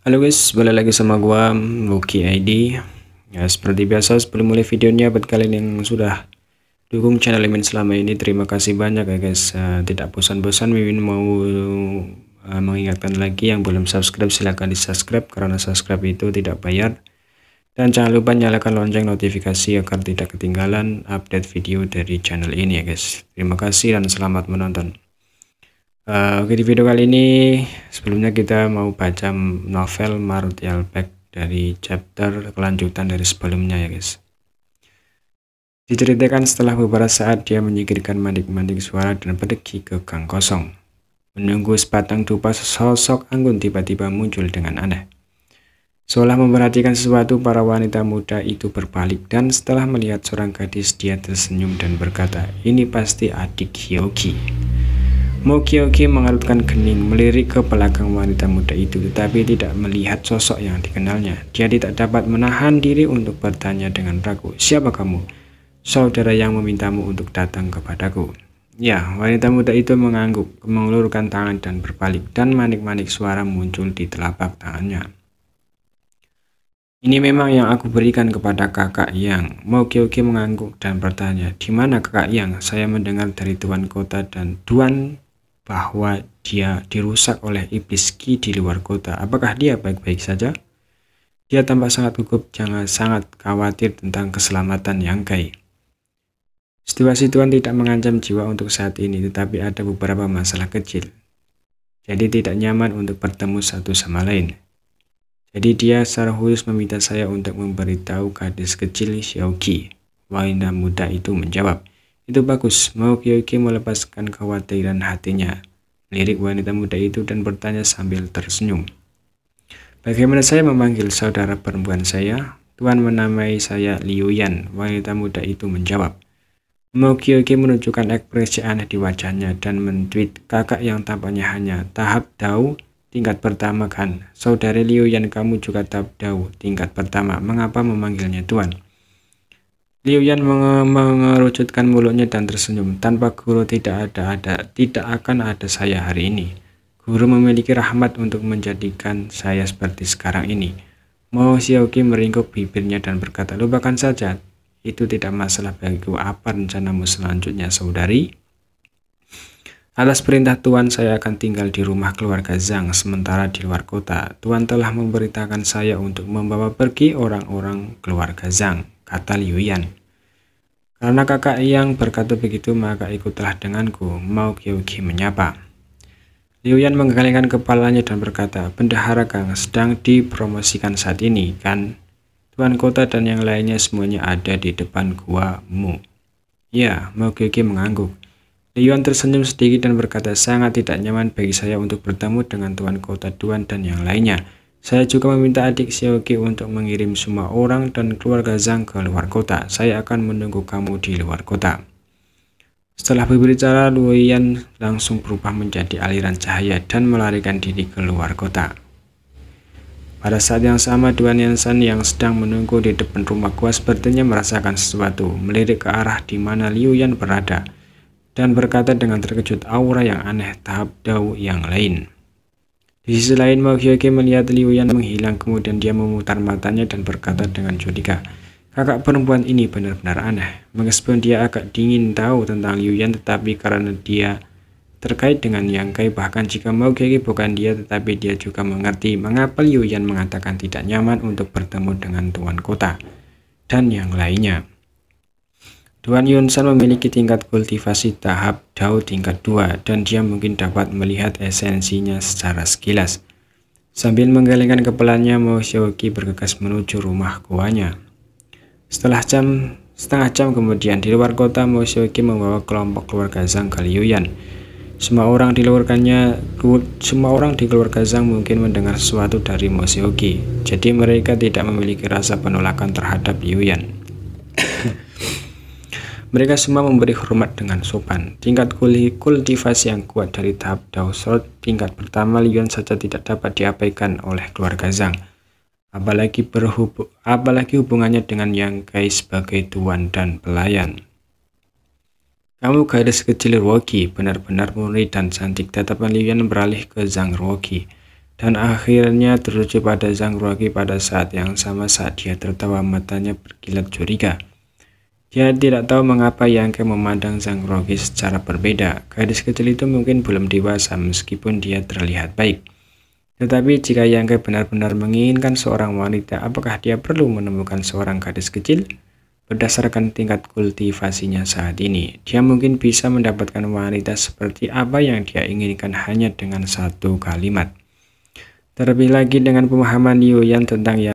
Halo guys, balik lagi sama gua Lucky ID. Ya, seperti biasa sebelum mulai videonya, buat kalian yang sudah dukung channel Mimin selama ini, terima kasih banyak ya guys. Tidak bosan-bosan Mimin mau mengingatkan lagi yang belum subscribe, silahkan di subscribe karena subscribe itu tidak bayar. Dan jangan lupa nyalakan lonceng notifikasi agar tidak ketinggalan update video dari channel ini ya guys. Terima kasih dan selamat menonton. Oke, di video kali ini sebelumnya kita mau baca novel Martial Beck dari chapter kelanjutan dari sebelumnya ya guys. Diceritakan setelah beberapa saat dia menyingkirkan mandik-mandik suara dan pergi ke gang kosong. Menunggu sebatang dupa, sosok anggun tiba-tiba muncul dengan aneh. Seolah memperhatikan sesuatu, para wanita muda itu berbalik dan setelah melihat seorang gadis dia tersenyum dan berkata, "Ini pasti adik Hyogi." Hyogi mengerutkan kening, melirik ke belakang wanita muda itu, tetapi tidak melihat sosok yang dikenalnya. Dia tidak dapat menahan diri untuk bertanya dengan ragu, "Siapa kamu?" "Saudara yang memintamu untuk datang kepadaku." Ya, wanita muda itu mengangguk, mengulurkan tangan dan berbalik, dan manik-manik suara muncul di telapak tangannya. "Ini memang yang aku berikan kepada kakak Yang." Hyogi mengangguk dan bertanya, "Di mana kakak Yang? Saya mendengar dari tuan kota dan tuan bahwa dia dirusak oleh iblis Ki di luar kota. Apakah dia baik-baik saja?" Dia tampak sangat gugup, jangan sangat khawatir tentang keselamatan Yang Kai. Situasi Tuan tidak mengancam jiwa untuk saat ini, tetapi ada beberapa masalah kecil. Jadi tidak nyaman untuk bertemu satu sama lain. Jadi dia secara khusus meminta saya untuk memberitahu gadis kecil Hyogi. Wanita muda itu menjawab, "Itu bagus." Hyogi melepaskan kekhawatiran hatinya, melirik wanita muda itu dan bertanya sambil tersenyum, "Bagaimana saya memanggil saudara perempuan saya?" "Tuan menamai saya Liu Yan." Wanita muda itu menjawab. Hyogi menunjukkan ekspresi aneh di wajahnya dan mentweet, "Kakak yang tampaknya hanya tahap Dao tingkat pertama kan? Saudari Liu Yan, kamu juga tahap Dao tingkat pertama. Mengapa memanggilnya Tuan?" Liu Yan mengerucutkan mulutnya dan tersenyum. "Tanpa guru tidak akan ada saya hari ini. Guru memiliki rahmat untuk menjadikan saya seperti sekarang ini." Hyogi meringkuk bibirnya dan berkata, "Lupakan saja. Itu tidak masalah bagiku. Apa rencanamu selanjutnya, saudari?" "Atas perintah Tuan, saya akan tinggal di rumah keluarga Zhang sementara di luar kota. Tuan telah memberitakan saya untuk membawa pergi orang-orang keluarga Zhang," kata Liu Yan. "Karena kakak yang berkata begitu, maka ikutlah denganku," Hyogi menyapa. Liu Yan menggelengkan kepalanya dan berkata, "Bendahara Gang sedang dipromosikan saat ini, kan? Tuan kota dan yang lainnya semuanya ada di depan gua mu." "Ya," Hyogi mengangguk. Liu Yan tersenyum sedikit dan berkata, "Sangat tidak nyaman bagi saya untuk bertemu dengan tuan kota, tuan dan yang lainnya. Saya juga meminta adik Hyogi untuk mengirim semua orang dan keluarga Zhang ke luar kota. Saya akan menunggu kamu di luar kota." Setelah berbicara, Liu Yan langsung berubah menjadi aliran cahaya dan melarikan diri ke luar kota. Pada saat yang sama, Duan Yansan yang sedang menunggu di depan rumah gua sepertinya merasakan sesuatu, melirik ke arah di mana Liu Yan berada, dan berkata dengan terkejut, "Aura yang aneh, tahap Dao yang lain." Di sisi lain, Hyogi melihat Liu Yan menghilang, kemudian dia memutar matanya dan berkata dengan curiga, "Kakak perempuan ini benar-benar aneh." Meskipun dia agak dingin tahu tentang Liu Yan, tetapi karena dia terkait dengan Yang Kai, bahkan jika Hyogi bukan dia, tetapi dia juga mengerti mengapa Liu Yan mengatakan tidak nyaman untuk bertemu dengan tuan kota dan yang lainnya. Duan Yansan memiliki tingkat kultivasi tahap Dao tingkat 2 dan dia mungkin dapat melihat esensinya secara sekilas. Sambil menggelengkan kepalanya, Hyogi bergegas menuju rumah guanya. Setengah jam kemudian, di luar kota, Hyogi membawa kelompok keluarga Zhang ke Liu Yan. Semua orang di keluarga Zhang mungkin mendengar sesuatu dari Hyogi, jadi mereka tidak memiliki rasa penolakan terhadap Liu Yan. Mereka semua memberi hormat dengan sopan. Tingkat kultivasi yang kuat dari tahap Dao Slot tingkat pertama Liu Yan saja tidak dapat diabaikan oleh keluarga Zhang. Apalagi hubungannya dengan Yang Kai sebagai tuan dan pelayan. "Kamu gadis kecil Hyogi, benar-benar murni dan cantik." Tatapan Liu Yan beralih ke Zhang Hyogi. dan akhirnya tertuju pada Zhang-Ruoqi pada saat yang sama. Saat dia tertawa, matanya berkilat curiga. Dia tidak tahu mengapa Yang Ke memandang Zhang-Ruoqi secara berbeda. Gadis kecil itu mungkin belum dewasa meskipun dia terlihat baik. Tetapi jika Yang Ke benar-benar menginginkan seorang wanita, apakah dia perlu menemukan seorang gadis kecil? Berdasarkan tingkat kultivasinya saat ini, dia mungkin bisa mendapatkan wanita seperti apa yang dia inginkan hanya dengan satu kalimat. Terlebih lagi dengan pemahaman Liu Yan tentang Yang